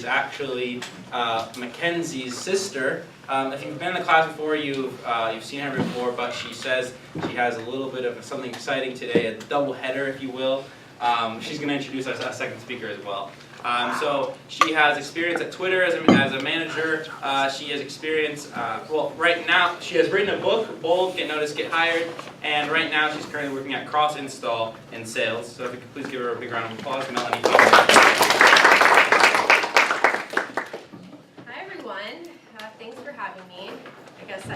actually Mackenzie's sister. If you've been in the class before, you've seen her before, but she says she has a little bit of something exciting today, a double header, if you will. She's going to introduce our second speaker as well. So she has experience at Twitter as a manager. She has experience, well, right now, she has written a book, Bold, Get Noticed, Get Hired, and right now she's currently working at Cross Install in sales. So if you could please give her a big round of applause, Melanie Feldman. Hi everyone, thanks for having me. I guess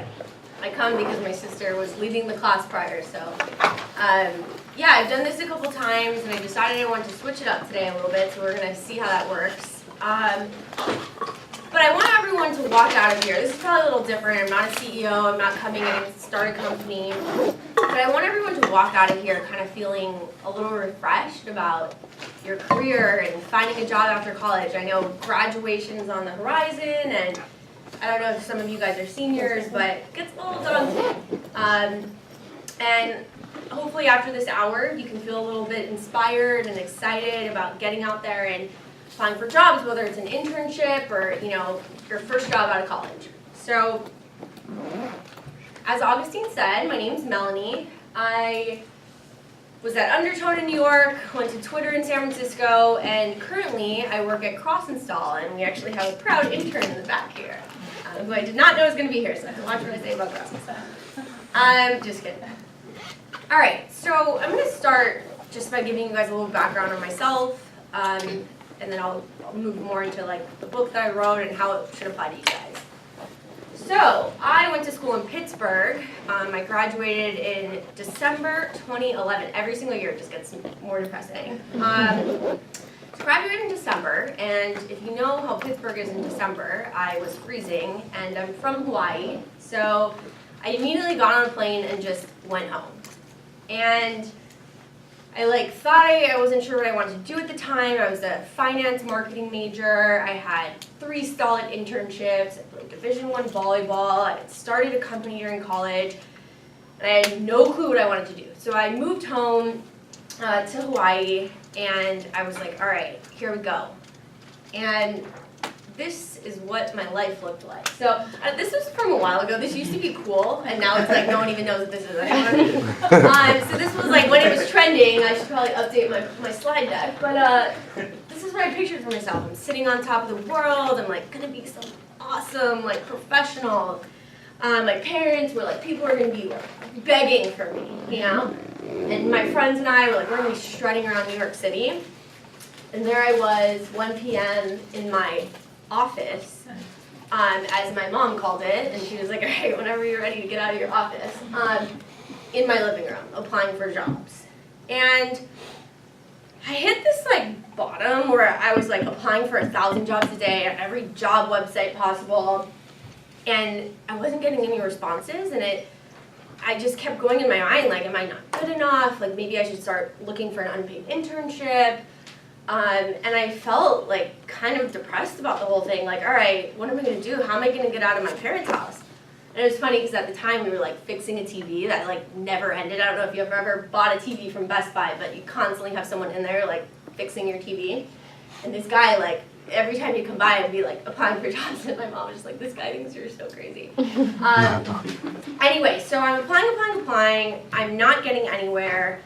I come because my sister was leading the class prior, so yeah, I've done this a couple times, and I decided I wanted to switch it up today a little bit, so we're going to see how that works. But I want everyone to walk out of here. This is probably a little different. I'm not a CEO. I'm not coming in and start a company. But I want everyone to walk out of here kind of feeling a little refreshed about your career and finding a job after college. I know graduation's on the horizon, and I don't know if some of you guys are seniors, but it gets a little daunting. And hopefully after this hour, you can feel a little bit inspired and excited about getting out there and applying for jobs, whether it's an internship or, you know, your first job out of college. So, as Augustine said, my name's Melanie. I was at Undertone in New York, went to Twitter in San Francisco, and currently I work at Cross Install, and we actually have a proud intern in the back here, who I did not know was going to be here, so I have to watch what I say about Cross Install. I'm just kidding. All right, so I'm going to start just by giving you guys a little background on myself, and then I'll move more into like the book that I wrote and how it should apply to you guys. So I went to school in Pittsburgh. I graduated in December 2011. Every single year it just gets more depressing. Graduated in December, and if you know how Pittsburgh is in December, I was freezing, and I'm from Hawaii, so I immediately got on a plane and just went home. And I thought I wasn't sure what I wanted to do at the time. I was a finance marketing major. I had 3 solid internships. I played Division I volleyball. I had started a company during college, and I had no clue what I wanted to do. So I moved home to Hawaii, and I was like, all right, here we go. And this is what my life looked like. So this was from a while ago. This used to be cool, and now it's like no one even knows what this is anymore. So this was like when it was trending. I should probably update my slide deck. But this is what I pictured for myself. I'm sitting on top of the world. I'm like gonna be some awesome like professional. My parents were like, people are gonna be begging for me, you know. And my friends and I were like, we're gonna be strutting around New York City. And there I was, 1 p.m. in my office, as my mom called it, and she was like, all right, whenever you're ready to get out of your office, in my living room, applying for jobs. And I hit this like bottom where I was like applying for 1,000 jobs a day at every job website possible, and I wasn't getting any responses, and I just kept going in my mind, like, am I not good enough? Like, maybe I should start looking for an unpaid internship. And I felt like kind of depressed about the whole thing. Like, all right, what am I going to do? How am I going to get out of my parents' house? And it was funny because at the time we were like fixing a TV that like never ended. I don't know if you've ever bought a TV from Best Buy, but you constantly have someone in there like fixing your TV. And this guy, like, every time you come by, I'd be like applying for jobs, and my mom was just like, this guy thinks you're so crazy. Anyway, so I'm applying. I'm not getting anywhere.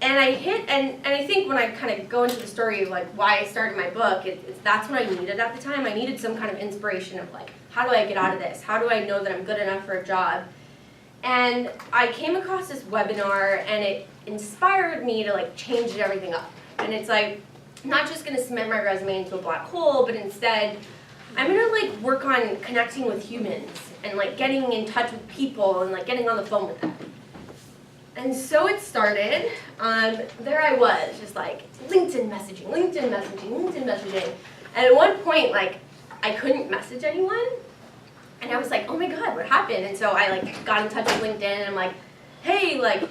And I hit, and I think when I kind of go into the story of like why I started my book, that's what I needed at the time. I needed some kind of inspiration of like, how do I get out of this? How do I know that I'm good enough for a job? And I came across this webinar, and it inspired me to like change everything up. And it's like, I'm not just going to submit my resume into a black hole, but instead, I'm going to like work on connecting with humans and like getting in touch with people and like getting on the phone with them. And so it started. There I was, just like LinkedIn messaging. And at one point, like, I couldn't message anyone. And I was like, oh my God, what happened? And so I like got in touch with LinkedIn, and I'm like, hey, like,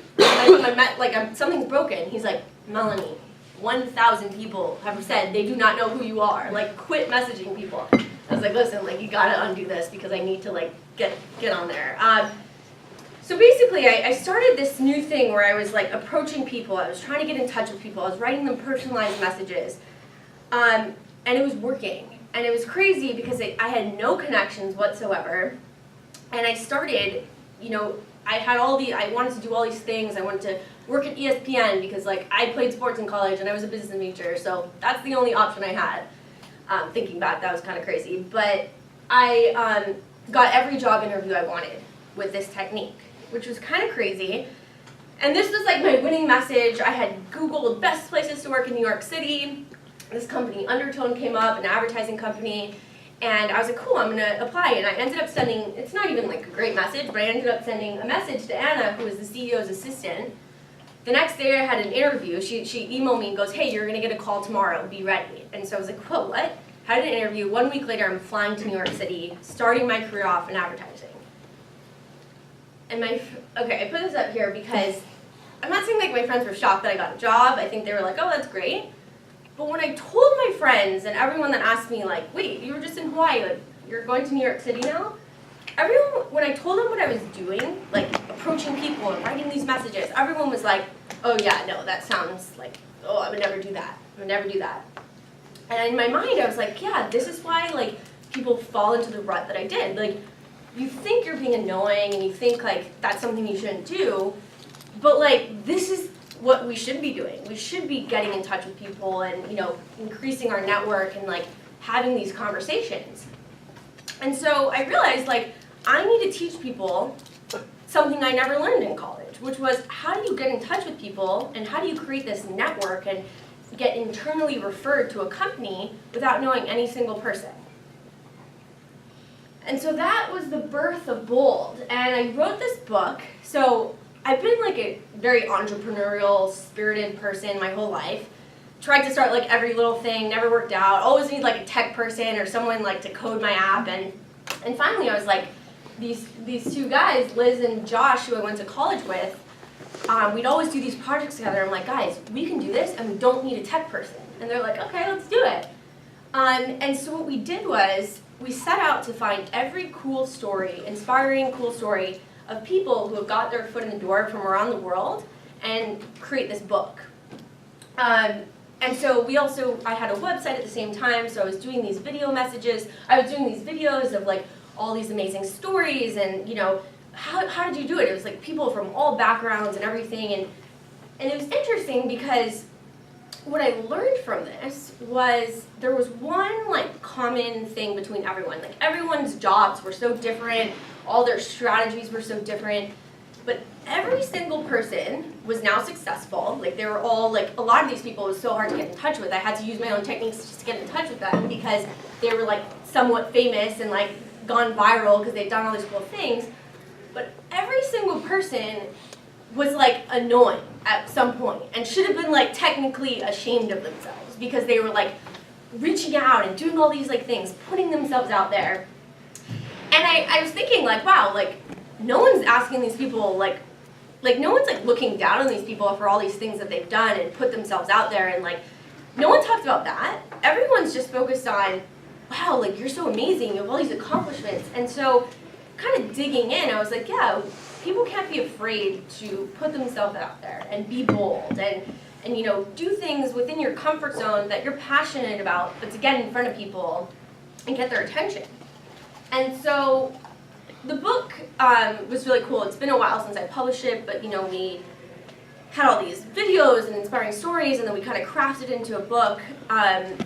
something's broken. He's like, Melanie, 1,000 people have said they do not know who you are. Like, quit messaging people. I was like, listen, like, you gotta undo this because I need to like get on there. So basically, I started this new thing where I was like approaching people. I was trying to get in touch with people. I was writing them personalized messages, and it was working. And it was crazy because I had no connections whatsoever. And I started, I wanted to do all these things. I wanted to work at ESPN because like I played sports in college and I was a business major, so that's the only option I had. Thinking back, that was kind of crazy. But I got every job interview I wanted with this technique, which was kind of crazy. And this was like my winning message. I had Googled best places to work in New York City. This company, Undertone, came up, an advertising company. And I was like, cool, I'm going to apply. And I ended up sending, it's not even like a great message, but I ended up sending a message to Anna, who was the CEO's assistant. The next day I had an interview. She emailed me and goes, hey, you're going to get a call tomorrow. Be ready. And so I was like, whoa, what? Had an interview. 1 week later, I'm flying to New York City, starting my career off in advertising. And I put this up here because I'm not saying like my friends were shocked that I got a job. I think they were like, oh, that's great. But when I told my friends and everyone that asked me, like, wait, you were just in Hawaii, like, you're going to New York City now? Everyone, when I told them what I was doing, like, approaching people and writing these messages, everyone was like, oh yeah, no, that sounds like, oh, I would never do that. I would never do that. And in my mind, I was like, yeah, this is why, like, people fall into the rut that I did. Like, you think you're being annoying and you think, like, that's something you shouldn't do, but, like, this is what we should be doing. We should be getting in touch with people and, increasing our network and, like, having these conversations. And so I realized, like, I need to teach people something I never learned in college, which was how do you get in touch with people and how do you create this network and get internally referred to a company without knowing any single person. And so that was the birth of Bold. And I wrote this book. So I've been like a very entrepreneurial, spirited person my whole life. Tried to start like every little thing, never worked out. Always need like a tech person or someone like to code my app. And finally I was like, these two guys, Liz and Josh, who I went to college with, we'd always do these projects together. I'm like, guys, we can do this and we don't need a tech person. And they're like, okay, let's do it. And so what we did was we set out to find every cool story, inspiring cool story of people who have got their foot in the door from around the world and create this book. And so I had a website at the same time, so I was doing these video messages. I was doing these videos of like all these amazing stories and, how did you do it? It was like people from all backgrounds and everything. And it was interesting because what I learned from this was there was one like common thing between everyone. Like everyone's jobs were so different, all their strategies were so different, but every single person was now successful. Like they were all like, a lot of these people it was so hard to get in touch with. I had to use my own techniques just to get in touch with them because they were like somewhat famous and like gone viral because they'd done all these cool things. But every single person was like annoying at some point and should have been like technically ashamed of themselves because they were like reaching out and doing all these like things, putting themselves out there. And I was thinking like, wow, like no one's asking these people like no one's like looking down on these people for all these things that they've done and put themselves out there, and like no one talks about that. Everyone's just focused on, wow, like you're so amazing, you have all these accomplishments. And so kind of digging in, I was like, yeah, people can't be afraid to put themselves out there and be bold and do things within your comfort zone that you're passionate about, but to get in front of people and get their attention. And so the book was really cool. It's been a while since I published it, but we had all these videos and inspiring stories, and then we kind of crafted it into a book. And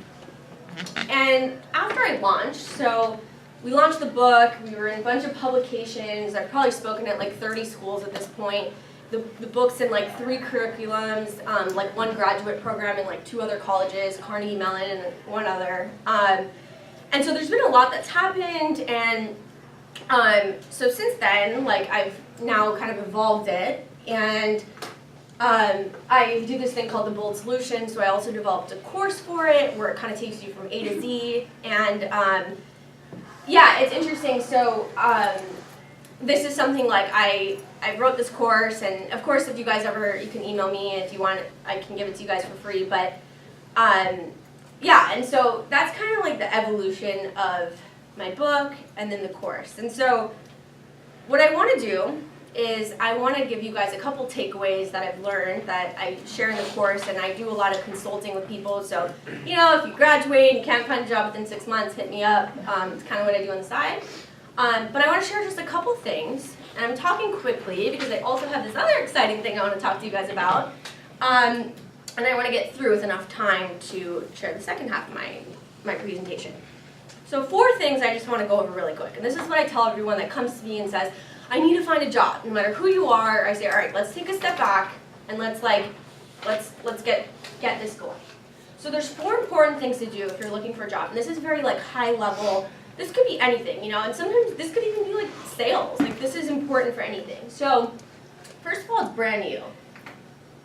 after I launched, so we launched the book, we were in a bunch of publications. I've probably spoken at like 30 schools at this point. The book's in like 3 curriculums, like 1 graduate program and like 2 other colleges, Carnegie Mellon and 1 other. And so there's been a lot that's happened, and so since then, like I've now kind of evolved it, and I do this thing called the Bold Solution, so I also developed a course for it where it kind of takes you from A to Z, and yeah, it's interesting. So this is something like I wrote this course, and of course if you guys you can email me if you want, I can give it to you guys for free, but yeah, and so that's kind of like the evolution of my book and then the course. And so what I want to do is I want to give you guys a couple takeaways that I've learned that I share in the course, and I do a lot of consulting with people. So, you know, if you graduate and can't find a job within 6 months, hit me up. It's kind of what I do on the side. But I want to share just a couple things, and I'm talking quickly because I also have this other exciting thing I want to talk to you guys about. And I want to get through with enough time to share the second half of my presentation. So 4 things I just want to go over really quick. And this is what I tell everyone that comes to me and says, I need to find a job. No matter who you are, I say, all right, let's take a step back and let's get this going. So there's 4 important things to do if you're looking for a job. And this is very like high level. This could be anything, you know, and sometimes this could even be like sales. Like this is important for anything. So first of all, it's brand new.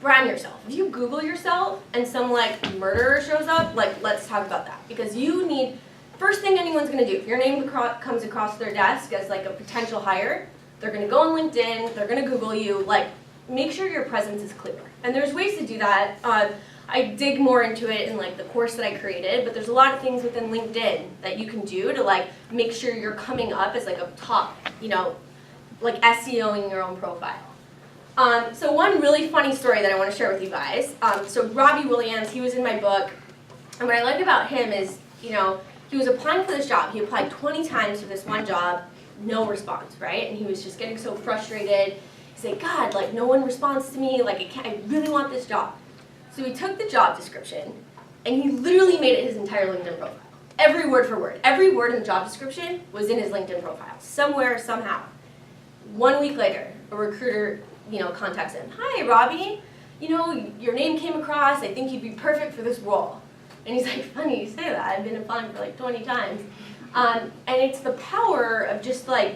Brand yourself. If you Google yourself and some like murderer shows up, like let's talk about that. Because you need, first thing anyone's gonna do, if your name comes across their desk as like a potential hire, they're gonna go on LinkedIn, they're gonna Google you, like make sure your presence is clear. And there's ways to do that. I dig more into it in like the course that I created, but there's a lot of things within LinkedIn that you can do to like make sure you're coming up as like a top, you know, like SEOing your own profile. So one really funny story that I want to share with you guys. So Robbie Williams, he was in my book, and what I liked about him is, you know, he was applying for this job. He applied 20 times for this one job, no response, right? And he was just getting so frustrated. He said, God, like no one responds to me. Like I really want this job. So he took the job description, and he literally made it his entire LinkedIn profile. Every word for word. Every word in the job description was in his LinkedIn profile, somewhere, somehow. 1 week later, a recruiter, you know, contacts him. Hi, Robbie. You know, your name came across. I think you'd be perfect for this role. And he's like, funny you say that. I've been applying for like 20 times. And it's the power of just like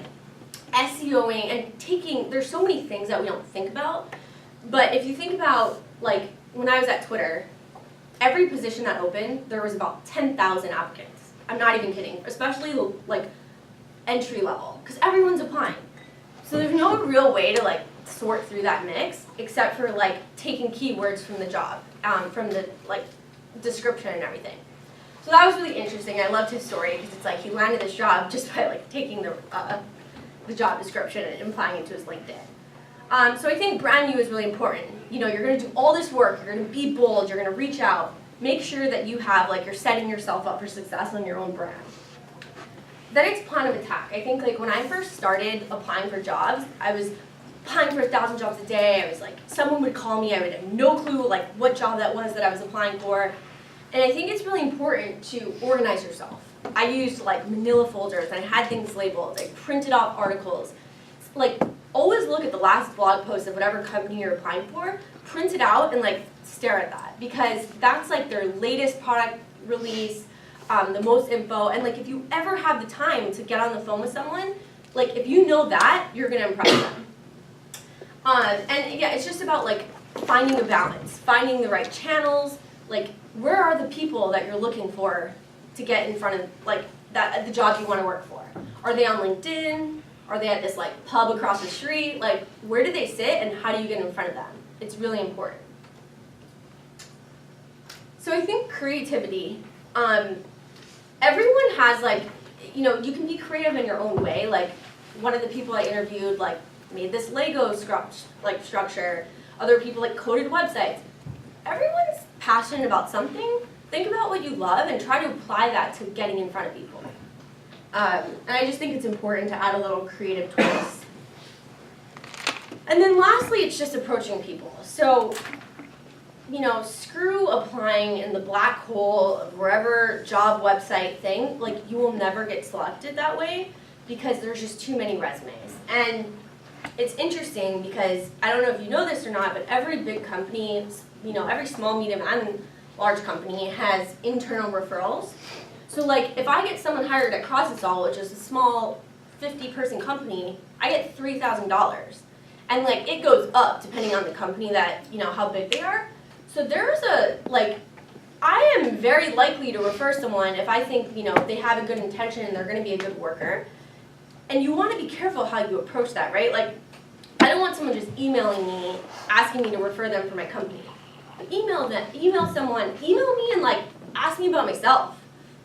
SEOing and taking, there's so many things that we don't think about. But if you think about like when I was at Twitter, every position that opened, there was about 10,000 applicants. I'm not even kidding, especially like entry level, because everyone's applying. So there's no real way to like sort through that mix except for like taking keywords from the job, from the like description and everything. So that was really interesting. I loved his story because it's like he landed this job just by like taking the job description and applying it to his LinkedIn. So I think brand new is really important. You know, you're going to do all this work, you're going to be bold, you're going to reach out. Make sure that you have, like, you're setting yourself up for success on your own brand. Then it's plan of attack. I think, like, when I first started applying for jobs, I was applying for 1,000 jobs a day. I was like, someone would call me, I would have no clue, like, what job that was that I was applying for. And I think it's really important to organize yourself. I used, like, manila folders, and I had things labeled. I printed off articles. Like, always look at the last blog post of whatever company you're applying for, print it out and like stare at that, because that's like their latest product release, the most info, and like if you ever have the time to get on the phone with someone, like if you know that, you're gonna impress them. And yeah, it's just about like finding a balance, finding the right channels, like where are the people that you're looking for to get in front of like that the job you want to work for? Are they on LinkedIn? Are they at this like pub across the street? Like where do they sit and how do you get in front of them? It's really important. So I think creativity, everyone has like, you know, you can be creative in your own way. Like one of the people I interviewed like made this Lego structure. Other people like coded websites. Everyone's passionate about something. Think about what you love and try to apply that to getting in front of people. And I just think it's important to add a little creative twist. And then lastly, it's just approaching people. So, you know, screw applying in the black hole of wherever job website thing. Like, you will never get selected that way because there's just too many resumes. And it's interesting because, I don't know if you know this or not, but every big company, you know, every small, medium, and large company has internal referrals. So like, if I get someone hired at Crossitsall, which is a small 50-person company, I get $3,000. And like, it goes up depending on the company that, you know, how big they are. So there's a, like, I am very likely to refer someone if I think, you know, they have a good intention and they're going to be a good worker. And you want to be careful how you approach that, right? Like, I don't want someone just emailing me, asking me to refer them for my company. But email someone, email me and like, ask me about myself.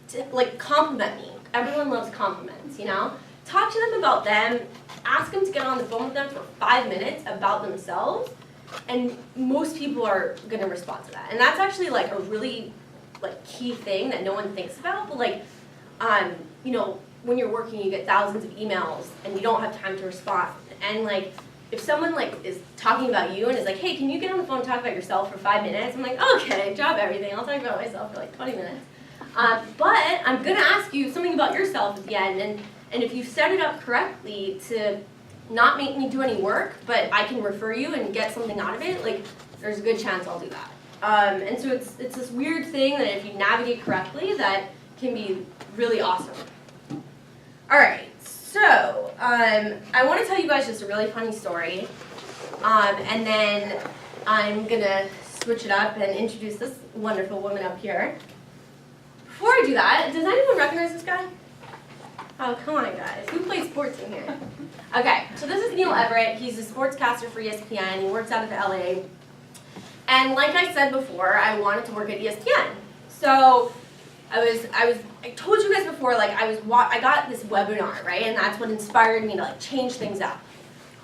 To, like, compliment me. Everyone loves compliments, you know? Talk to them about them, ask them to get on the phone with them for 5 minutes about themselves, and most people are gonna respond to that. And that's actually like a really like key thing that no one thinks about, but like, you know, when you're working, you get thousands of emails and you don't have time to respond. And like, if someone like is talking about you and is like, hey, can you get on the phone and talk about yourself for 5 minutes? I'm like, okay, drop everything. I'll talk about myself for like 20 minutes. But I'm gonna ask you something about yourself at the end. And if you set it up correctly to not make me do any work, but I can refer you and get something out of it, like there's a good chance I'll do that. And so it's this weird thing that if you navigate correctly, that can be really awesome. All right, so I want to tell you guys just a really funny story, and then I'm gonna switch it up and introduce this wonderful woman up here. Before I do that, does anyone recognize this guy? Oh, come on, guys. Who plays sports in here? Okay, so this is Neal Everett. He's a sportscaster for ESPN. He works out of LA. And like I said before, I wanted to work at ESPN. So I told you guys before, like I got this webinar, right? And that's what inspired me to like change things up.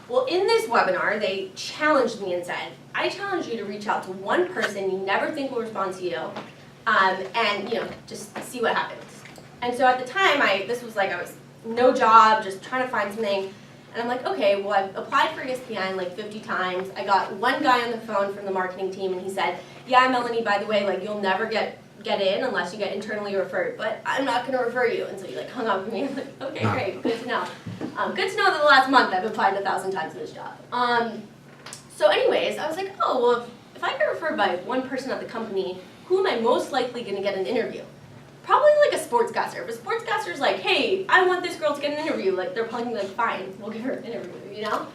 Well, in this webinar, they challenged me and said, I challenge you to reach out to one person you never think will respond to you, and you know, just see what happens. And so at the time, this was like I was no job, just trying to find something. And I'm like, okay, well, I've applied for ESPN like 50 times. I got one guy on the phone from the marketing team, and he said, yeah, Melanie, by the way, like you'll never get in unless you get internally referred, but I'm not going to refer you. And so he like hung up with me. I'm like, okay, great, good to know. Good to know that the last month I've applied 1,000 times for this job. So anyways, I was like, oh, well, if I get referred by one person at the company, who am I most likely going to get an interview? Probably like a sportscaster. If a sportscaster's like, hey, I want this girl to get an interview, like they're probably like, fine, we'll give her an interview, you know?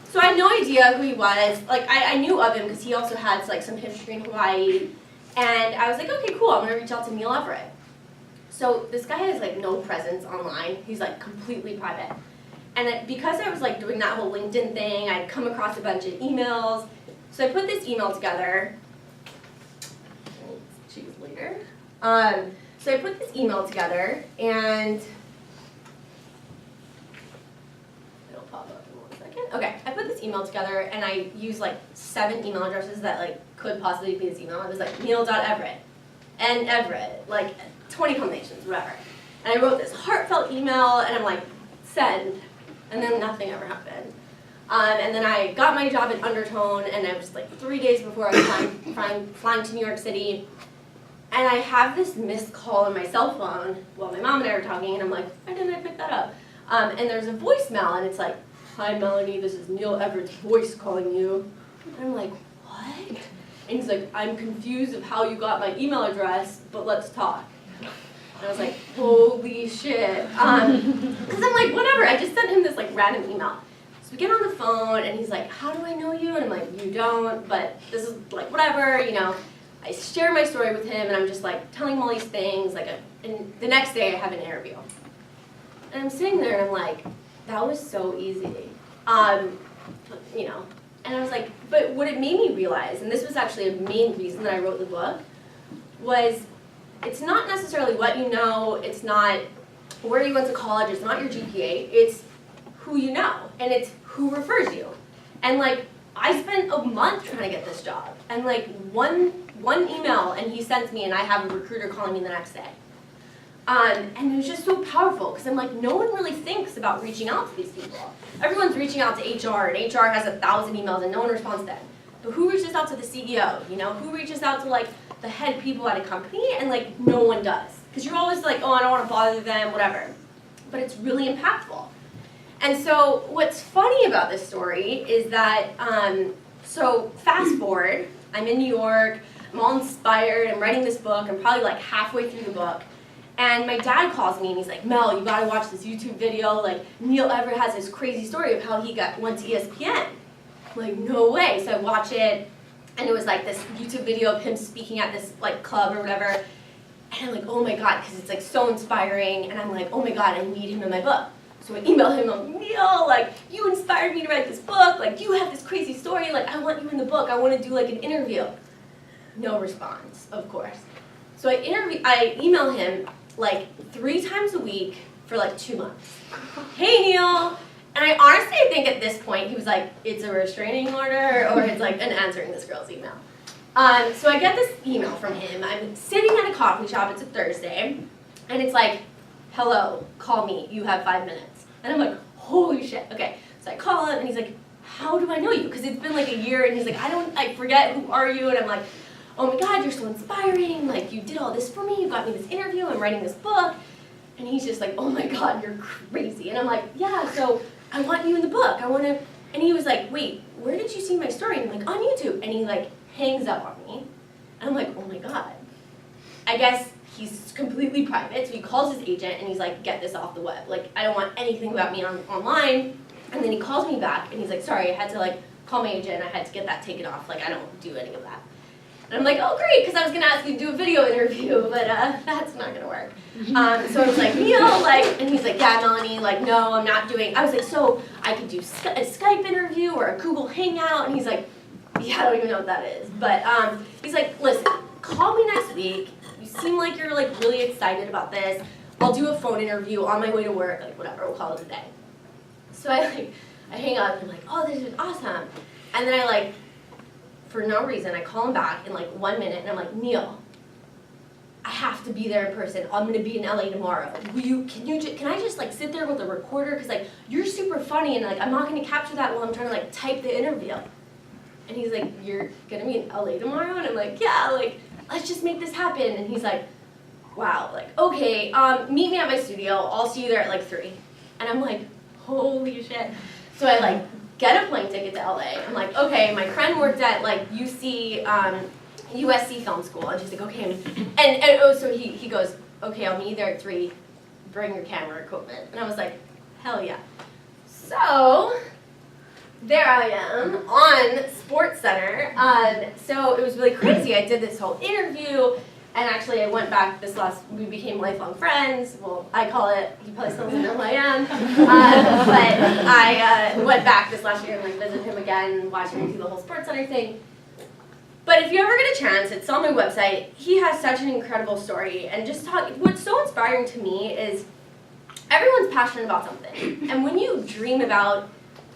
So I had no idea who he was. Like I knew of him because he also had like some history in Hawaii. And I was like, okay, cool, I'm gonna reach out to Neal Everett. So this guy has like no presence online. He's like completely private. And because I was like doing that whole LinkedIn thing, I'd come across a bunch of emails. So I put this email together. Let's choose later. So I put this email together, and it'll pop up in 1 second. Okay, I put this email together, and I used like 7 email addresses that like could possibly be this email. It was like Neal.Everett and Everett, like 20 combinations, whatever. And I wrote this heartfelt email, and I'm like, send, and then nothing ever happened. And then I got my job at Undertone, and it was like 3 days before I was flying to New York City. And I have this missed call on my cell phone while my mom and I were talking, and I'm like, why didn't I pick that up? And there's a voicemail, and it's like, hi Melanie, this is Neal Everett's voice calling you. And I'm like, what? And he's like, I'm confused of how you got my email address, but let's talk. And I was like, holy shit. Because I'm like, whatever, I just sent him this like random email. So we get on the phone, and he's like, how do I know you? And I'm like, you don't, but this is like, whatever, you know. I share my story with him, and I'm just like telling him all these things, like, and the next day I have an interview. And I'm sitting there, and I'm like, that was so easy, you know. And I was like, but what it made me realize, and this was actually a main reason that I wrote the book, was it's not necessarily what you know, it's not where you went to college, it's not your GPA, it's who you know, and it's who refers you. And like, I spent a month trying to get this job, and like one email, and he sends me, and I have a recruiter calling me the next day. And it was just so powerful, because I'm like, no one really thinks about reaching out to these people. Everyone's reaching out to HR, and HR has 1,000 emails, and no one responds to them. But who reaches out to the CEO, you know? Who reaches out to like the head people at a company? And like, no one does. Because you're always like, oh, I don't want to bother them, whatever. But it's really impactful. And so what's funny about this story is that, so fast forward, I'm in New York, I'm all inspired, I'm writing this book, I'm probably like halfway through the book, and my dad calls me and he's like, Mel, you gotta watch this YouTube video, like Neal Everett has this crazy story of how he went to ESPN. I'm like, no way. So I watch it, and it was like this YouTube video of him speaking at this like club or whatever, and I'm like, oh my God, because it's like so inspiring, and I'm like, oh my God, I need him in my book. So I emailed him, I'm Neal, like, you inspired me to write this book, like, you have this crazy story, like, I want you in the book, I want to do like an interview. No response, of course. So I email him like 3 times a week for like 2 months. Hey Neal, And I think at this point, he was like, it's a restraining order, or it's like an answering this girl's email. So I get this email from him. I'm sitting at a coffee shop, it's a Thursday, and it's like, hello, call me, you have 5 minutes. And I'm like, holy shit, okay. So I call him, and he's like, how do I know you? Because it's been like a year, and he's like, I forget, who are you? And I'm like, oh my God, you're so inspiring, like you did all this for me, you got me this interview, I'm writing this book. And he's just like, oh my God, you're crazy. And I'm like, yeah, so I want you in the book, and he was like, wait, where did you see my story? And I'm like, on YouTube. And he like hangs up on me. And I'm like, oh my God. I guess he's completely private, so he calls his agent and he's like, get this off the web. Like, I don't want anything about me online. And then he calls me back and he's like, sorry, I had to like call my agent, I had to get that taken off. Like, I don't do any of that. And I'm like, oh great, because I was gonna ask you to do a video interview, but that's not gonna work. So I was like, Neal, like, and he's like, yeah, Melanie, like, no, I'm not doing, I was like, so I could do a Skype interview or a Google Hangout, and he's like, yeah, I don't even know what that is. But he's like, listen, call me next week, you seem like you're like really excited about this, I'll do a phone interview on my way to work, like whatever, we'll call it a day. So I hang up and I'm like, oh, this is awesome. And then I like, for no reason, I call him back in like 1 minute and I'm like, Neal, I have to be there in person. I'm gonna be in LA tomorrow. Can I just like sit there with a recorder? Cause like, you're super funny and like, I'm not gonna capture that while I'm trying to like type the interview. And he's like, you're gonna be in LA tomorrow? And I'm like, yeah, like, let's just make this happen. And he's like, wow, like, okay, meet me at my studio. I'll see you there at like 3. And I'm like, holy shit. So I like, get a plane ticket to LA. I'm like, okay, my friend worked at like USC Film School. And she's like, okay. And so he goes, okay, I'll meet you there at 3. Bring your camera equipment. And I was like, hell yeah. So there I am on SportsCenter. So it was really crazy. I did this whole interview. And actually, I went back we became lifelong friends. Well, I call it, he probably still doesn't know who I am. But I went back this last year and like visited him again, watching him do the whole SportsCenter thing. But if you ever get a chance, it's on my website. He has such an incredible story. And what's so inspiring to me is everyone's passionate about something. And when you dream about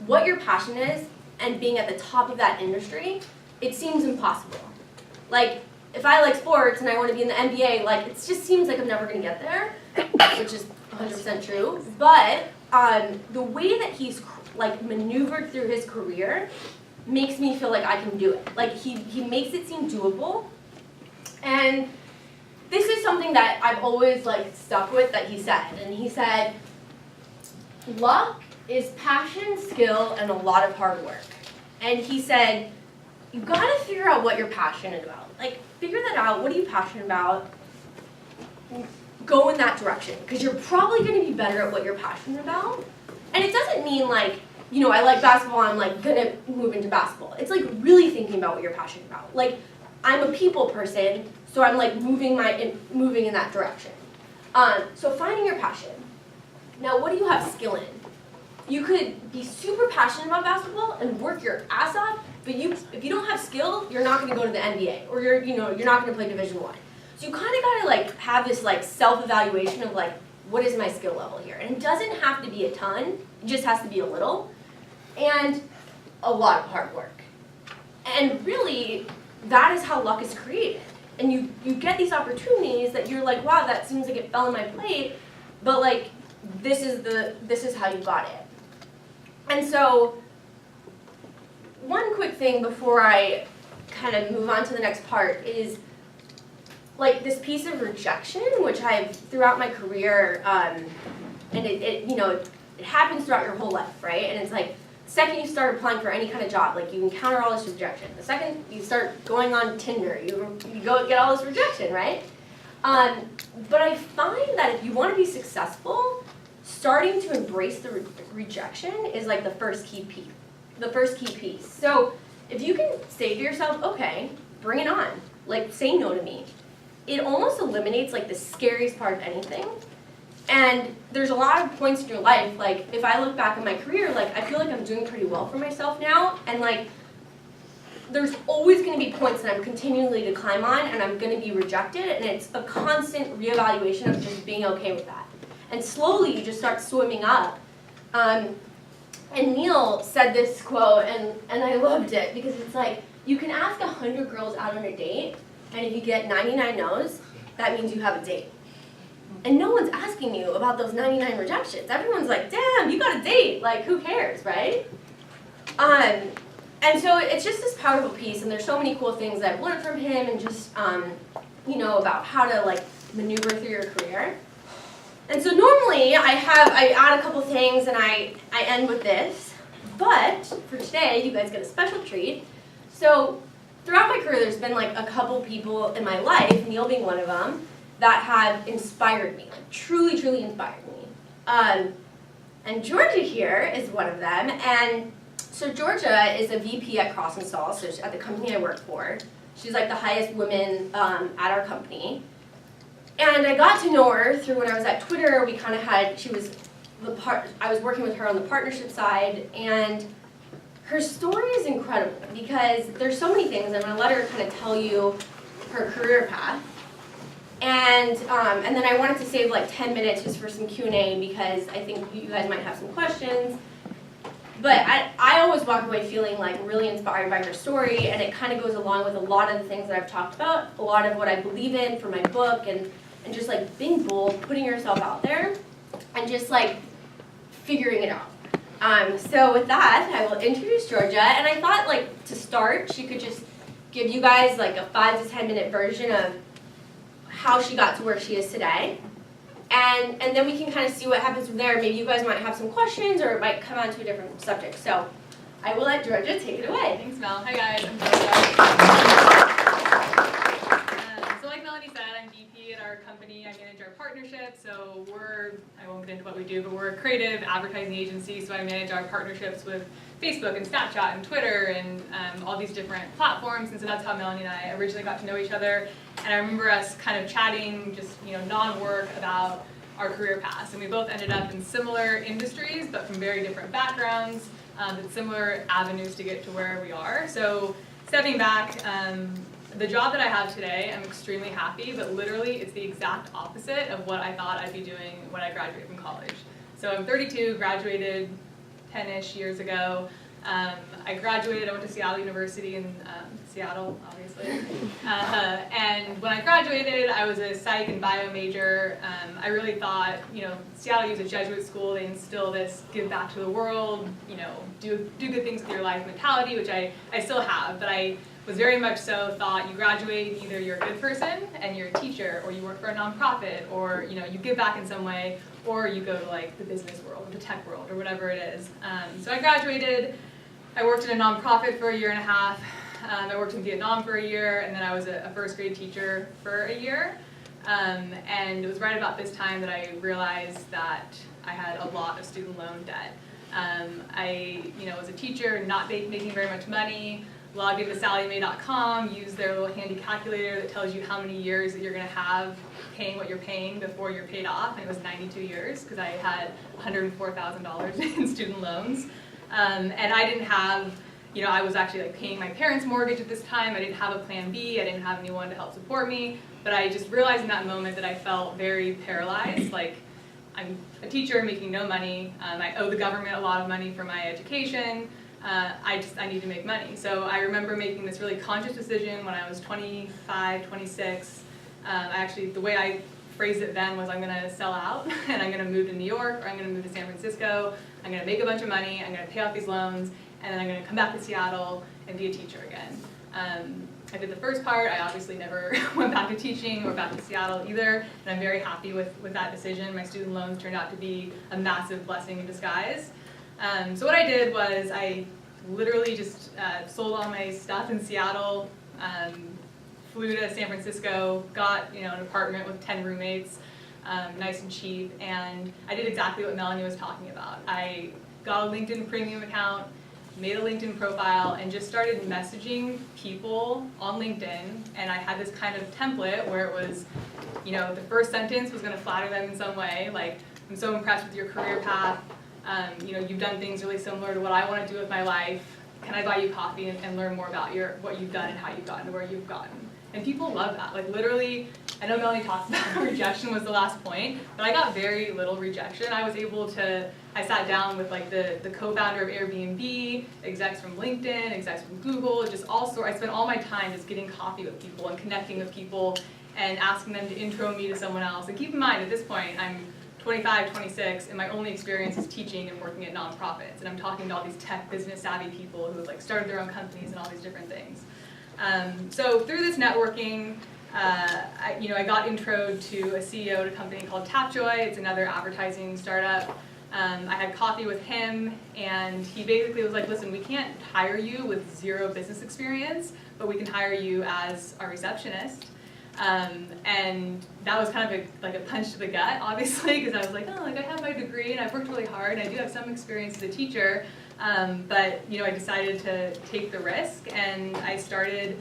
what your passion is and being at the top of that industry, it seems impossible. Like, if I like sports and I want to be in the NBA, like, it just seems like I'm never going to get there, which is 100% true. But the way that he's like maneuvered through his career makes me feel like I can do it. Like, he makes it seem doable. And this is something that I've always like stuck with that he said. And he said, luck is passion, skill, and a lot of hard work. And he said, you've got to figure out what you're passionate about. Like, figure that out. What are you passionate about? Go in that direction, because you're probably going to be better at what you're passionate about. And it doesn't mean like, you know, I like basketball, I'm like going to move into basketball. It's like really thinking about what you're passionate about. Like, I'm a people person, so I'm like moving in that direction. So finding your passion. Now, what do you have skill in? You could be super passionate about basketball and work your ass off, but if you don't have skill, you're not going to go to the NBA, or you're not going to play Division I. So you kind of got to like have this like self-evaluation of like, what is my skill level here? And it doesn't have to be a ton, it just has to be a little, and a lot of hard work. And really, that is how luck is created. And you get these opportunities that you're like, wow, that seems like it fell on my plate, but like, this is how you got it. And so, one quick thing before I kind of move on to the next part is like this piece of rejection, which I've throughout my career, and it happens throughout your whole life, right? And it's like, the second you start applying for any kind of job, like you encounter all this rejection. The second you start going on Tinder, you go get all this rejection, right? But I find that if you want to be successful, starting to embrace the rejection is like the first key piece. So if you can say to yourself, okay, bring it on, like say no to me, it almost eliminates like the scariest part of anything. And there's a lot of points in your life, like if I look back at my career, like I feel like I'm doing pretty well for myself now, and like there's always going to be points that I'm continually to climb on and I'm going to be rejected, and it's a constant reevaluation of just being okay with that. And slowly you just start swimming up. And Neal said this quote, and I loved it, because it's like, you can ask 100 girls out on a date, and if you get 99 no's, that means you have a date. And no one's asking you about those 99 rejections. Everyone's like, damn, you got a date. Like, who cares, right? And so it's just this powerful piece, and there's so many cool things that I've learned from him, and just, you know, about how to like maneuver through your career. And so normally I add a couple things, and I end with this, but for today you guys get a special treat. So throughout my career there's been like a couple people in my life, Neal being one of them, that have inspired me, like truly, truly inspired me. And Georgia here is one of them, and so Georgia is a VP at Cross Install, so at the company I work for. She's like the highest woman at our company. And I got to know her through when I was at Twitter. We kind of had, I was working with her on the partnership side, and her story is incredible because there's so many things. I'm going to let her kind of tell you her career path. And then I wanted to save like 10 minutes just for some Q&A because I think you guys might have some questions. But I always walk away feeling like really inspired by her story, and it kind of goes along with a lot of the things that I've talked about, a lot of what I believe in for my book, and just like being bold, putting yourself out there, and just like figuring it out. So with that, I will introduce Georgia, and I thought like to start, she could just give you guys like a 5 to 10 minute version of how she got to where she is today. And then we can kind of see what happens from there. Maybe you guys might have some questions, or it might come on to a different subject. So I will let Georgia take it away. Thanks, Mel. Hi, guys. I'm Georgia. So like Melanie said, I'm VP at our company. I manage our partnerships. So I won't get into what we do, but we're a creative advertising agency. So I manage our partnerships with Facebook and Snapchat and Twitter and all these different platforms. And so that's how Melanie and I originally got to know each other. And I remember us kind of chatting, just non-work, about our career paths. And we both ended up in similar industries, but from very different backgrounds, but similar avenues to get to where we are. So stepping back, the job that I have today, I'm extremely happy, but literally it's the exact opposite of what I thought I'd be doing when I graduated from college. So I'm 32, graduated 10-ish years ago. I graduated, I went to Seattle University in Seattle, obviously. And when I graduated, I was a psych and bio major. I really thought, Seattle is a Jesuit school, they instill this give back to the world, do good things with your life mentality, which I still have, but I was very much so thought you graduate, either you're a good person and you're a teacher, or you work for a nonprofit, or you give back in some way, or you go to like the business world, or the tech world, or whatever it is. So I graduated, I worked in a nonprofit for a year and a half, I worked in Vietnam for a year, and then I was a first grade teacher for a year. And it was right about this time that I realized that I had a lot of student loan debt. I was a teacher, not making very much money, logged into SallyMay.com, used their little handy calculator that tells you how many years that you're going to have paying what you're paying before you're paid off, and it was 92 years because I had $104,000 in student loans. And I didn't have, I was actually like paying my parents' mortgage at this time. I didn't have a plan B. I didn't have anyone to help support me. But I just realized in that moment that I felt very paralyzed. Like, I'm a teacher making no money. I owe the government a lot of money for my education. I need to make money. So I remember making this really conscious decision when I was 25, 26. The way I phrased it then was, I'm going to sell out, and I'm going to move to New York, or I'm going to move to San Francisco. I'm going to make a bunch of money, I'm going to pay off these loans, and then I'm going to come back to Seattle and be a teacher again. I did the first part. I obviously never went back to teaching or back to Seattle either, and I'm very happy with that decision. My student loans turned out to be a massive blessing in disguise. So what I did was I literally just sold all my stuff in Seattle, flew to San Francisco, got an apartment with 10 roommates, nice and cheap, and I did exactly what Melanie was talking about. I got a LinkedIn premium account, made a LinkedIn profile, and just started messaging people on LinkedIn, and I had this kind of template where it was, the first sentence was going to flatter them in some way, like, I'm so impressed with your career path, you've done things really similar to what I want to do with my life, can I buy you coffee and learn more about what you've done and how you've gotten to where you've gotten? And people love that. Like, literally, I know Melanie talked about rejection was the last point, but I got very little rejection. I sat down with like the co-founder of Airbnb, execs from LinkedIn, execs from Google, just all sorts. I spent all my time just getting coffee with people and connecting with people and asking them to intro me to someone else. And keep in mind, at this point, I'm 25, 26, and my only experience is teaching and working at nonprofits. And I'm talking to all these tech business savvy people who have like started their own companies and all these different things. So through this networking, I got introed to a CEO at a company called Tapjoy. It's another advertising startup. I had coffee with him, and he basically was like, listen, we can't hire you with zero business experience, but we can hire you as our receptionist. And that was kind of like a punch to the gut, obviously, because I was like, oh, like I have my degree and I've worked really hard and I do have some experience as a teacher. But I decided to take the risk, and I started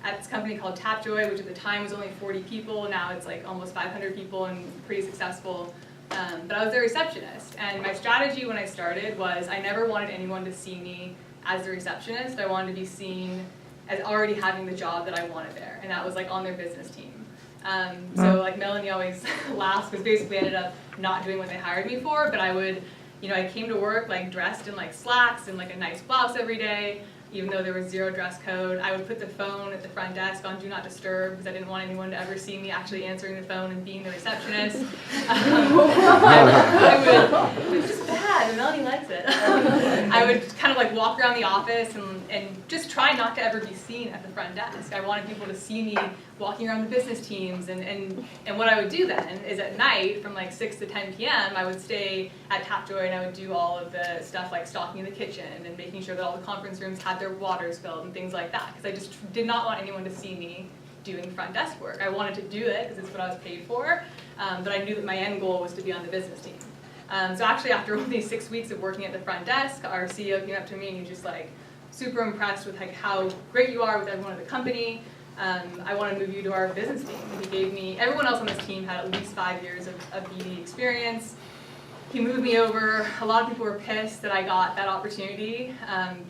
at this company called Tapjoy, which at the time was only 40 people. Now it's like almost 500 people and pretty successful. But I was their receptionist, and my strategy when I started was I never wanted anyone to see me as the receptionist. I wanted to be seen as already having the job that I wanted there, and that was like on their business team. So like Melanie always laughs because basically I ended up not doing what they hired me for, but I would, I came to work like dressed in like slacks and like a nice blouse every day, even though there was zero dress code. I would put the phone at the front desk on Do Not Disturb because I didn't want anyone to ever see me actually answering the phone and being the receptionist. It's just bad, and Melanie likes it. I would kind of like walk around the office and just try not to ever be seen at the front desk. I wanted people to see me walking around the business teams, and what I would do then is at night from like 6 to 10 p.m. I would stay at Tapjoy and I would do all of the stuff like stocking the kitchen and making sure that all the conference rooms had their waters filled and things like that, because I just did not want anyone to see me doing front desk work. I wanted to do it because it's what I was paid for, but I knew that my end goal was to be on the business team. So actually after only 6 weeks of working at the front desk, our CEO came up to me and he was just like super impressed with like how great you are with everyone at the company. I want to move you to our business team. He gave me, everyone else on this team had at least 5 years of BD experience. He moved me over. A lot of people were pissed that I got that opportunity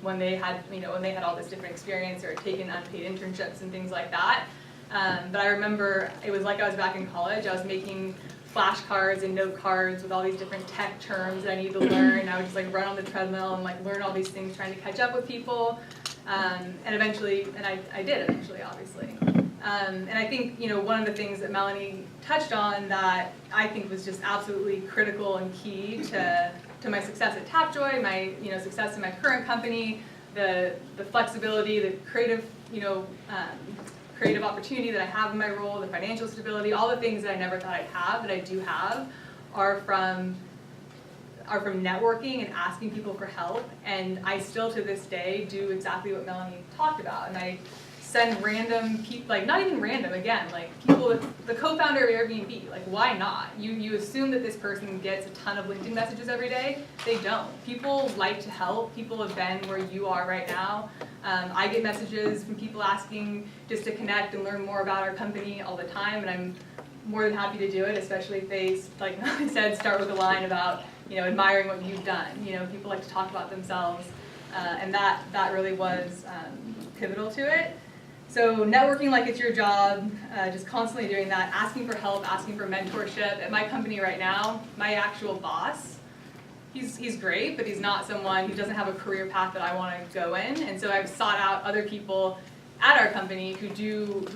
when they had, when they had all this different experience or had taken unpaid internships and things like that. But I remember it was like I was back in college. I was making flashcards and note cards with all these different tech terms that I needed to learn. I would just like run on the treadmill and like learn all these things, trying to catch up with people. And eventually, and I did eventually, obviously. And I think, one of the things that Melanie touched on that I think was just absolutely critical and key to my success at Tapjoy, my success in my current company, the flexibility, the creative opportunity that I have in my role, the financial stability, all the things that I never thought I'd have that I do have are from networking and asking people for help. And I still to this day do exactly what Melanie talked about. And I send random people, like not even random, again, like people, the co-founder of Airbnb, like why not? You assume that this person gets a ton of LinkedIn messages every day. They don't. People like to help. People have been where you are right now. I get messages from people asking just to connect and learn more about our company all the time, and I'm more than happy to do it, especially if they, like I said, start with a line about admiring what you've done. People like to talk about themselves, and that really was pivotal to it. So networking like it's your job, just constantly doing that, asking for help, asking for mentorship. At my company right now, my actual boss, he's great, but he's not someone who doesn't have a career path that I want to go in. And so I've sought out other people at our company who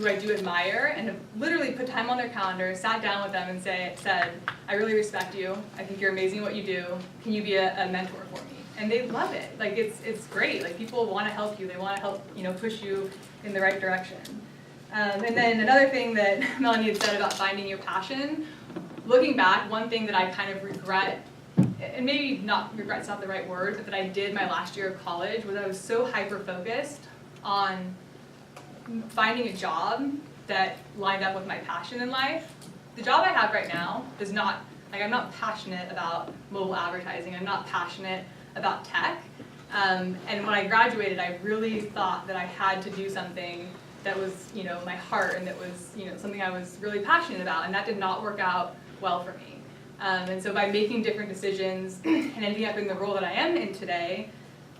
I do admire, and have literally put time on their calendar, sat down with them and said, I really respect you. I think you're amazing at what you do. Can you be a mentor for me? And they love it. Like it's great. Like people want to help you. They want to help push you in the right direction. And then another thing that Melanie had said about finding your passion, looking back, one thing that I kind of regret, and maybe not regret's not the right word, but that I did my last year of college was I was so hyper-focused on finding a job that lined up with my passion in life. The job I have right now does not, I'm not passionate about mobile advertising. I'm not passionate about tech. And when I graduated, I really thought that I had to do something that was, my heart, and that was, something I was really passionate about, and that did not work out well for me. And so by making different decisions and ending up in the role that I am in today,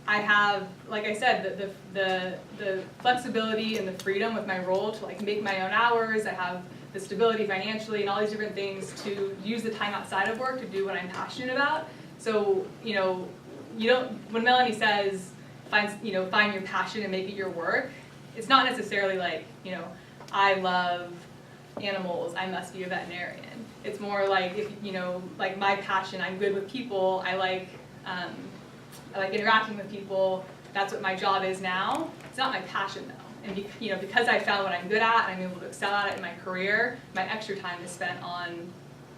I have, like I said, the flexibility and the freedom with my role to like make my own hours. I have the stability financially and all these different things to use the time outside of work to do what I'm passionate about. So, you know, when Melanie says, find your passion and make it your work, it's not necessarily like, you know, I love animals, I must be a veterinarian. It's more like, if, you know, like my passion, I'm good with people, I like interacting with people, that's what my job is now. It's not my passion though. And you know, because I found what I'm good at and I'm able to excel at it in my career, my extra time is spent on,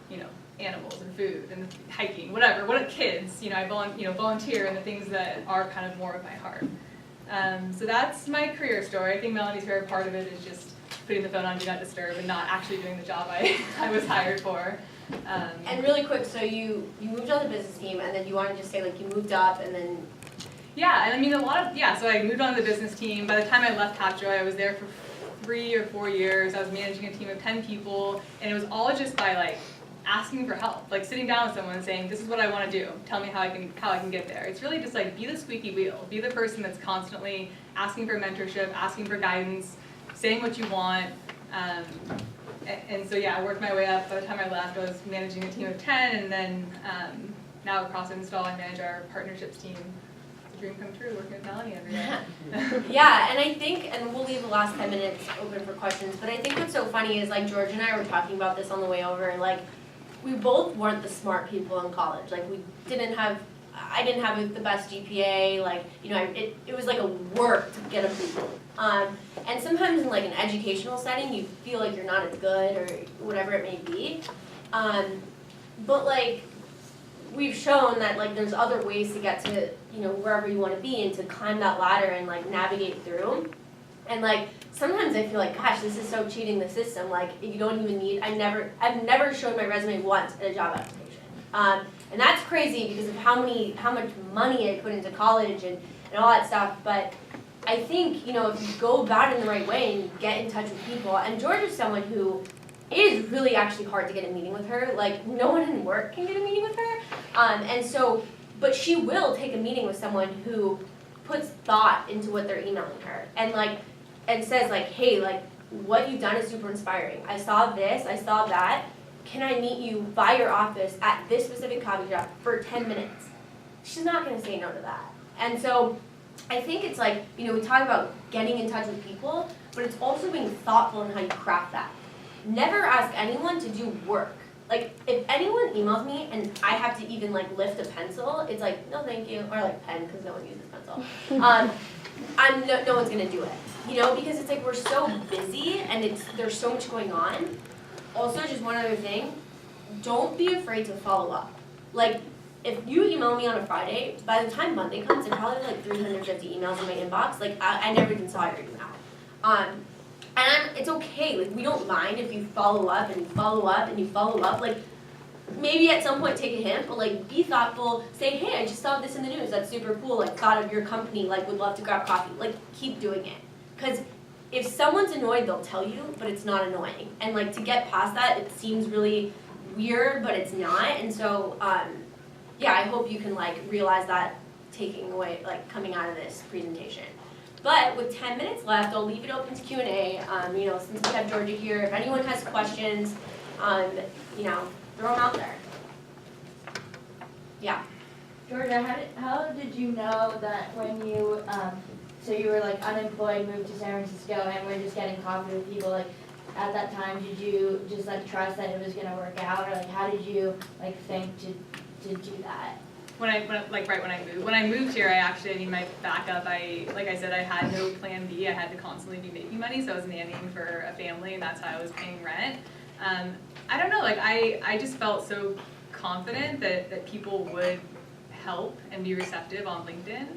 you know, animals and food and hiking, whatever. What kids, you know, I volunteer in the things that are kind of more of my heart. So that's my career story. I think Melanie's favorite part of it is just putting the phone on Do Not Disturb and not actually doing the job I was hired for. And really quick, so you moved on the business team, and then you wanted to say like you moved up, and then. Yeah, and I mean so I moved on to the business team. By the time I left Tapjoy, I was there for 3 or 4 years. I was managing a team of 10 people, and it was all just by like asking for help, like sitting down with someone and saying, this is what I want to do, tell me how I can get there. It's really just like be the squeaky wheel, be the person that's constantly asking for mentorship, asking for guidance, saying what you want. And so yeah, I worked my way up. By the time I left, I was managing a team of 10, and then now across Install, I manage our partnerships team. It's a dream come true working with Melanie every day. Yeah, and I think, and we'll leave the last 10 minutes open for questions, but I think what's so funny is like George and I were talking about this on the way over, like we both weren't the smart people in college. Like I didn't have the best GPA, like, you know, it was like a work to get a B. And sometimes in like an educational setting, you feel like you're not as good or whatever it may be. But like, we've shown that like there's other ways to get to, you know, wherever you want to be and to climb that ladder and like navigate through. And like, sometimes I feel like, gosh, this is so cheating the system. Like, you don't even need, I've never showed my resume once in a job application. And that's crazy because of how much money I put into college and all that stuff. But I think, you know, if you go about it in the right way and you get in touch with people, and George is someone who, it is really actually hard to get a meeting with her. Like, no one in work can get a meeting with her. And so, but she will take a meeting with someone who puts thought into what they're emailing her. And like, and says like, hey, like, what you've done is super inspiring. I saw this, I saw that. Can I meet you by your office at this specific coffee shop for 10 minutes? She's not gonna say no to that. And so I think it's like, you know, we talk about getting in touch with people, but it's also being thoughtful in how you craft that. Never ask anyone to do work. Like, if anyone emails me and I have to even like lift a pencil, it's like, no thank you, or like pen, because no one uses pencil. No one's gonna do it. You know, because it's like we're so busy and there's so much going on. Also, just one other thing, don't be afraid to follow up. Like, if you email me on a Friday, by the time Monday comes, I probably have like 350 emails in my inbox. Like, I never even saw your email. And it's okay. Like, we don't mind if you follow up and you follow up and you follow up. Like, maybe at some point take a hint, but like, be thoughtful. Say, hey, I just saw this in the news. That's super cool. Like, thought of your company. Like, would love to grab coffee. Like, keep doing it. Because if someone's annoyed, they'll tell you, but it's not annoying. And like, to get past that, it seems really weird, but it's not. And so, yeah, I hope you can like realize that taking away, like coming out of this presentation. But with 10 minutes left, I'll leave it open to Q&A. You know, since we have Georgia here, if anyone has questions, you know, throw them out there. Yeah. Georgia, how did you know that when you, so you were like unemployed, moved to San Francisco, and were just getting coffee with people, like at that time, did you just like trust that it was gonna work out, or like how did you like think to do that? When I moved here, I mean, my backup, like I said, I had no plan B. I had to constantly be making money, so I was nannying for a family, and that's how I was paying rent. I don't know, like I just felt so confident that people would help and be receptive on LinkedIn.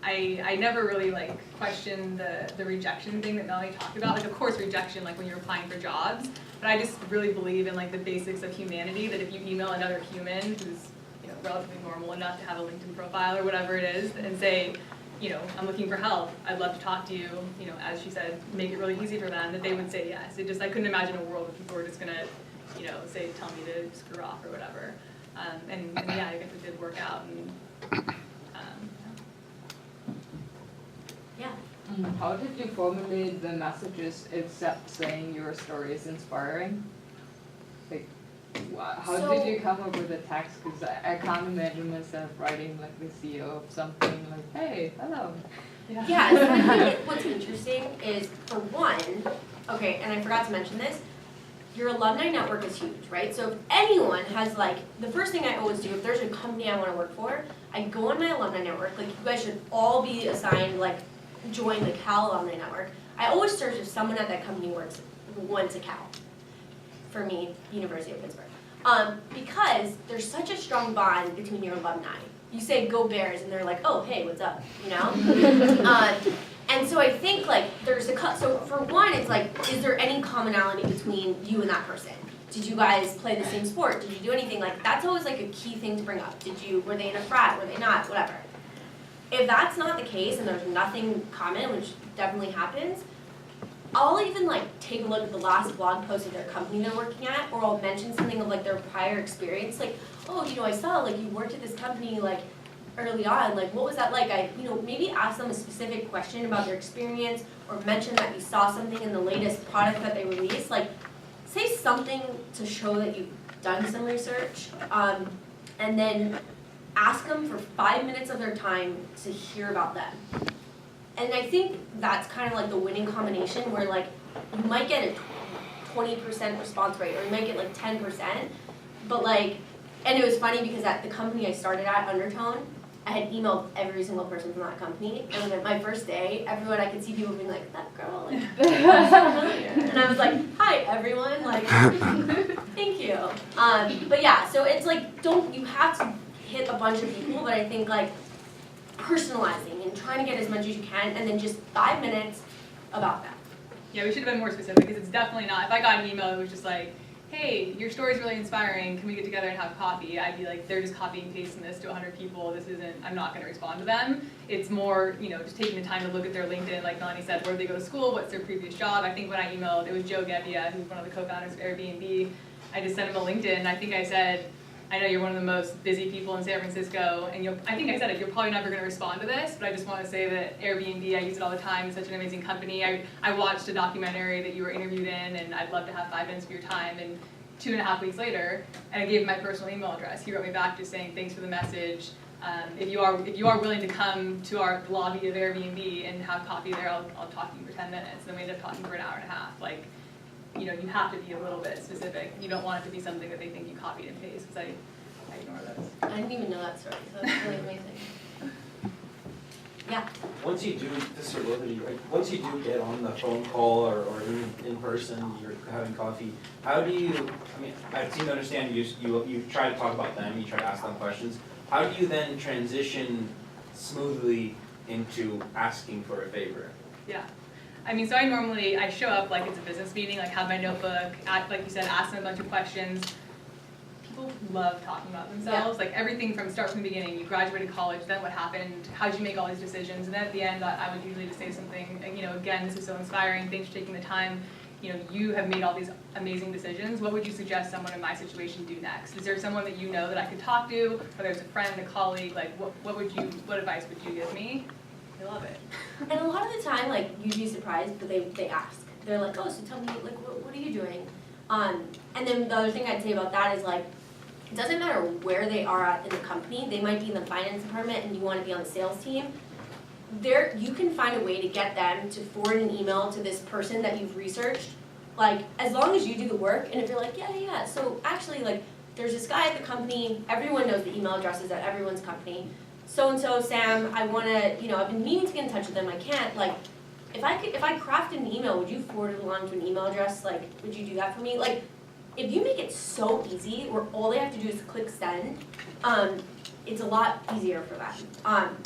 I never really like questioned the rejection thing that Melanie talked about. Like, of course, rejection, like when you're applying for jobs, but I just really believe in like the basics of humanity, that if you email another human who's, you know, relatively normal enough to have a LinkedIn profile or whatever it is, and say, you know, I'm looking for help, I'd love to talk to you, you know, as she said, make it really easy for them, that they would say yes. I couldn't imagine a world where people were just gonna, you know, say, tell me to screw off or whatever. And yeah, I guess it did work out. And, Yeah. How did you formulate the messages except saying your story is inspiring? Like, how did you come up with the text? Because I can't imagine myself writing like the CEO of something like, hey, hello. Yeah, so I think what's interesting is, for one, okay, and I forgot to mention this, your alumni network is huge, right? So if anyone has like, the first thing I always do, if there's a company I want to work for, I go on my alumni network, like you guys should all be assigned, like, join the Cal Alumni Network. I always search if someone at that company went to Cal. For me, University of Pittsburgh. Because there's such a strong bond between your alumni. You say go Bears and they're like, oh hey, what's up, you know? And so I think like so for one, it's like, is there any commonality between you and that person? Did you guys play the same sport? Did you do anything? Like that's always like a key thing to bring up. Were they in a frat? Were they not? Whatever. If that's not the case and there's nothing common, which definitely happens, I'll even like take a look at the last blog post of their company they're working at, or I'll mention something of like their prior experience, like, oh, you know, I saw like you worked at this company like early on, like what was that like? Maybe ask them a specific question about their experience, or mention that you saw something in the latest product that they released. Like, say something to show that you've done some research, and then ask them for 5 minutes of their time to hear about them. And I think that's kind of like the winning combination where like you might get a 20% response rate, or you might get like 10%, but like, and it was funny because at the company I started at, Undertone, I had emailed every single person from that company, and then my first day, everyone, I could see people being like, that girl, like, that's so familiar. And I was like, hi everyone, like, thank you. But yeah, so it's like, you have to hit a bunch of people, but I think like, personalizing and trying to get as much as you can, and then just 5 minutes about that. Yeah, we should have been more specific, because it's definitely not, if I got an email that was just like, hey, your story's really inspiring, can we get together and have coffee? I'd be like, they're just copying and pasting this to 100 people, I'm not gonna respond to them. It's more, just taking the time to look at their LinkedIn, like Melanie said, where do they go to school, what's their previous job? I think when I emailed, it was Joe Gebbia, who's one of the co-founders of Airbnb, I just sent him a LinkedIn, and I think I said, I know you're one of the most busy people in San Francisco, and I think I said it, you're probably never going to respond to this, but I just want to say that Airbnb, I use it all the time, it's such an amazing company. I watched a documentary that you were interviewed in, and I'd love to have 5 minutes of your time, and 2.5 weeks later, and I gave him my personal email address. He wrote me back just saying, thanks for the message. If you are willing to come to our lobby of Airbnb and have coffee there, I'll talk to you for 10 minutes. And then we ended up talking for an hour and a half. Like, you have to be a little bit specific. You don't want it to be something that they think you copied and pasted, because I ignore those. I didn't even know that story, so that's really amazing. Yeah. Once you do, this for both of you, like, once you do get on the phone call or in person, you're having coffee, how do you, I seem to understand you try to talk about them, you try to ask them questions. How do you then transition smoothly into asking for a favor? Yeah. So I show up like it's a business meeting, like have my notebook, like you said, ask them a bunch of questions. People love talking about themselves, like everything from start from the beginning. You graduated college, then what happened, how did you make all these decisions, and then at the end I would usually just say something, again, this is so inspiring, thanks for taking the time, you have made all these amazing decisions, what would you suggest someone in my situation do next? Is there someone that you know that I could talk to, whether it's a friend, a colleague, like what advice would you give me? I love it. And a lot of the time, like, you'd be surprised, but they ask. They're like, oh, so tell me, like, what are you doing? And then the other thing I'd say about that is, like, it doesn't matter where they are at in the company. They might be in the finance department and you want to be on the sales team. You can find a way to get them to forward an email to this person that you've researched. Like, as long as you do the work, and if you're like, yeah, so actually, like, there's this guy at the company, everyone knows the email addresses at everyone's company. So-and-so, Sam, I want to, I've been meaning to get in touch with them, I can't, like, if I crafted an email, would you forward it along to an email address, like, would you do that for me? Like, if you make it so easy, where all they have to do is click send, it's a lot easier for them.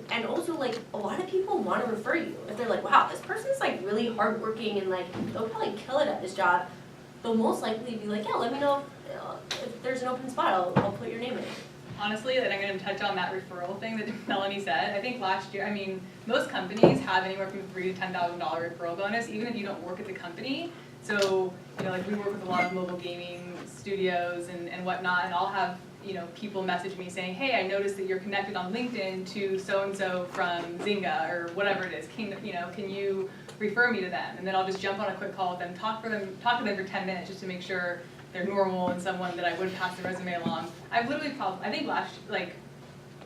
And also, like, a lot of people want to refer you. If they're like, wow, this person's, like, really hardworking and, like, they'll probably kill it at this job, they'll most likely be like, yeah, let me know if there's an open spot, I'll put your name in it. Honestly, I'm going to touch on that referral thing that Melanie said. I think last year, most companies have anywhere from $3,000 to $10,000 referral bonus, even if you don't work at the company. So, like we work with a lot of mobile gaming studios and whatnot, and I'll have people message me saying, hey, I noticed that you're connected on LinkedIn to so-and-so from Zynga or whatever it is. Can you refer me to them? And then I'll just jump on a quick call with them, talk to them for 10 minutes just to make sure they're normal and someone that I would pass the resume along. I've literally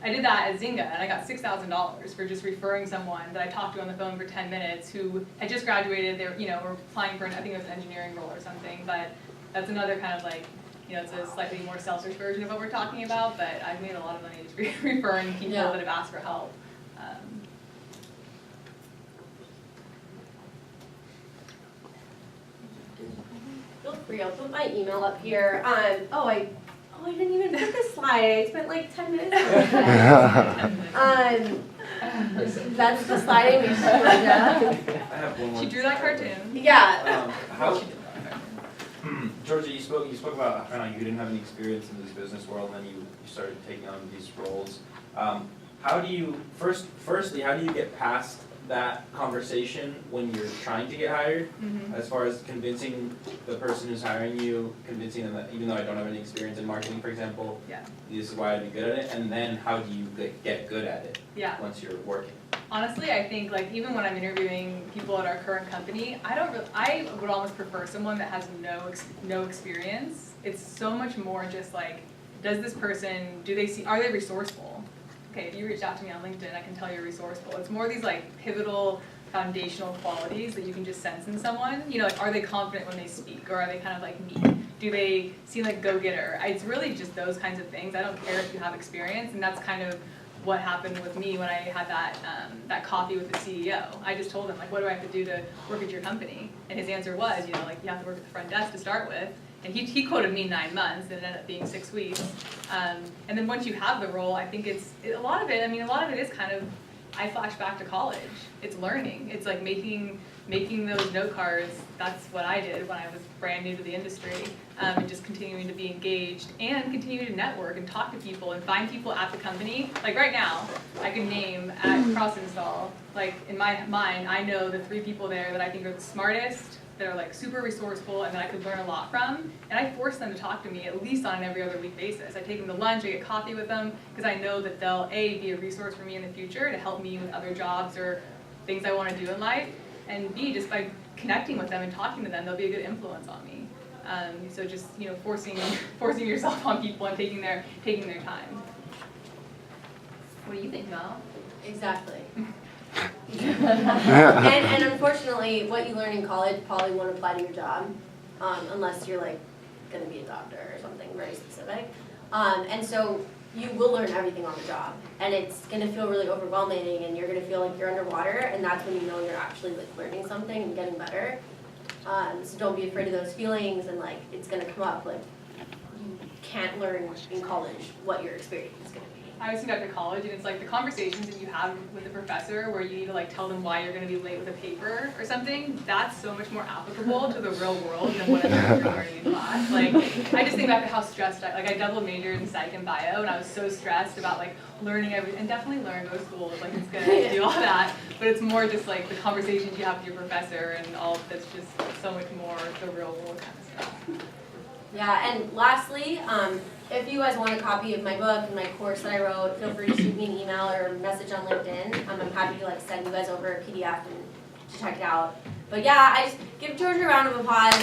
I did that at Zynga, and I got $6,000 for just referring someone that I talked to on the phone for 10 minutes who had just graduated. They were applying for I think it was an engineering role or something. But that's another kind of it's a slightly more selfish version of what we're talking about. But I've made a lot of money just referring people that have asked for help. Feel free. I'll put my email up here. I didn't even put this slide. I spent like 10 minutes on it. That's the slide I made for Georgia. I have one more. She drew that cartoon. Yeah. Georgia, you spoke about how you didn't have any experience in this business world, and then you started taking on these roles. How do you firstly how do you get past that conversation when you're trying to get hired, as far as convincing the person who's hiring you, convincing them that even though I don't have any experience in marketing, for example, this is why I'd be good at it, and then how do you get good at it once you're working? Honestly, I think even when I'm interviewing people at our current company, I would almost prefer someone that has no experience. It's so much more just does this person, are they resourceful? Okay, if you reach out to me on LinkedIn, I can tell you're resourceful. It's more these pivotal foundational qualities that you can just sense in someone. Are they confident when they speak, or are they kind of like me? Do they seem like a go-getter? It's really just those kinds of things. I don't care if you have experience, and that's kind of what happened with me when I had that coffee with the CEO. I just told him, what do I have to do to work at your company? And his answer was, you have to work at the front desk to start with. And he quoted me 9 months, and it ended up being 6 weeks. And then once you have the role, I think a lot of it is kind of, I flash back to college. It's learning. It's making those note cards. That's what I did when I was brand new to the industry. And just continuing to be engaged and continuing to network and talk to people and find people at the company. Right now, I can name at Cross Install, in my mind, I know the 3 people there that I think are the smartest, that are super resourceful, and that I could learn a lot from. And I force them to talk to me at least on an every other week basis. I take them to lunch, I get coffee with them, because I know that they'll be a resource for me in the future to help me with other jobs or things I want to do in life, and B, just by connecting with them and talking to them, they'll be a good influence on me. So just forcing yourself on people and taking their time. What do you think, Mel? Exactly. and unfortunately, what you learn in college probably won't apply to your job, unless you're going to be a doctor or something very specific. And so you will learn everything on the job, and it's going to feel really overwhelming, and you're going to feel like you're underwater, and that's when you know you're actually learning something and getting better. So don't be afraid of those feelings, and it's going to come up. You can't learn in college what your experience is going to be. I was back to college, and it's the conversations that you have with the professor where you need to tell them why you're going to be late with a paper or something. That's so much more applicable to the real world than whatever you're learning in class. I just think back to how stressed I double majored in psych and bio, and I was so stressed about learning everything, and definitely learn, go to school, it's good to do all that, but it's more just the conversations you have with your professor and all that's just so much more the real world kind of stuff. Yeah, and lastly, if you guys want a copy of my book and my course that I wrote, feel free to shoot me an email or message on LinkedIn. I'm happy to send you guys over a PDF and to check it out. But yeah, I just give Georgia a round of applause.